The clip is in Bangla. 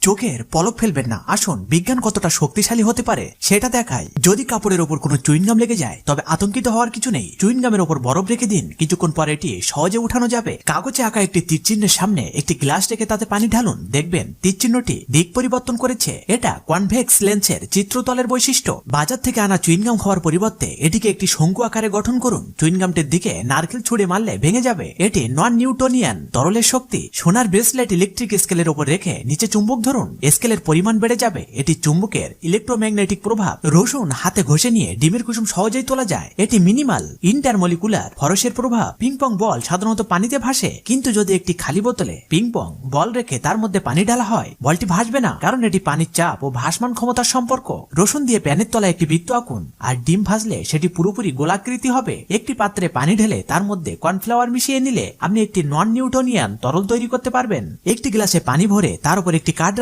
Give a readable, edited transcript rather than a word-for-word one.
চোখের পলক ফেলবেন না, আসুন বিজ্ঞান কতটা শক্তিশালী হতে পারে সেটা দেখায়। যদি কাপড়ের ওপর কোনো চুইনগাম লেগে যায় তবে আতঙ্কিত হওয়ার কিছু নেই। চুইনগামের ওপর বরফ রেখে দিন, কিছুক্ষণ পর এটি সহজে উঠানো যাবে। কাগজে আঁকা একটি তীরচিহ্নের সামনে একটি গ্লাস রেখে তাতে পানি ঢালুন, দেখবেন তীরচিহ্নটি দিক পরিবর্তন করেছে। এটা কনভেক্স লেন্সের চিত্রতলের বৈশিষ্ট্য। বাজার থেকে আনা চুইনগাম খাওয়ার পরিবর্তে এটিকে একটি শঙ্কু আকারে গঠন করুন। চুইনগামটির দিকে নারকেল ছুঁড়ে মারলে ভেঙে যাবে। এটি নন নিউটনিয়ান তরলের শক্তি। সোনার ব্রেসলেট ইলেকট্রিক স্কেলের উপর রেখে নিচে চুম্বক ধরুন, স্কেলের পরিমাণ বেড়ে যাবে। এটি চুম্বকের ইলেকট্রোম্যাগনেটিক প্রভাব। রসুন হাতে ঘষে নিয়ে ডিমের কুসুম সহজেই তোলা যায়। এটি মিনিমাল ইন্টারমলিকুলার ফরসের প্রভাব। পিংপং বল সাধারণত পানিতে ভাসে, কিন্তু যদি একটি খালি বোতলে পিংপং বল রেখে তার মধ্যে পানি ঢালা হয়, বলটি ভাসবে না, কারণ এটি পানির চাপ ও ভাসমান ক্ষমতার সম্পর্ক। রসুন দিয়ে প্যানের তলায় একটি বৃত্ত আঁকুন, আর ডিম ভাজলে সেটি পুরোপুরি গোলাকৃতি হবে। একটি পাত্রে পানি ঢেলে তার মধ্যে কর্নফ্লাওয়ার মিশিয়ে নিলে আপনি একটি নন নিউটনিয়ান তরল তৈরি করতে পারবেন। একটি গ্লাসে পানি ভরে তার উপর একটি কার্ড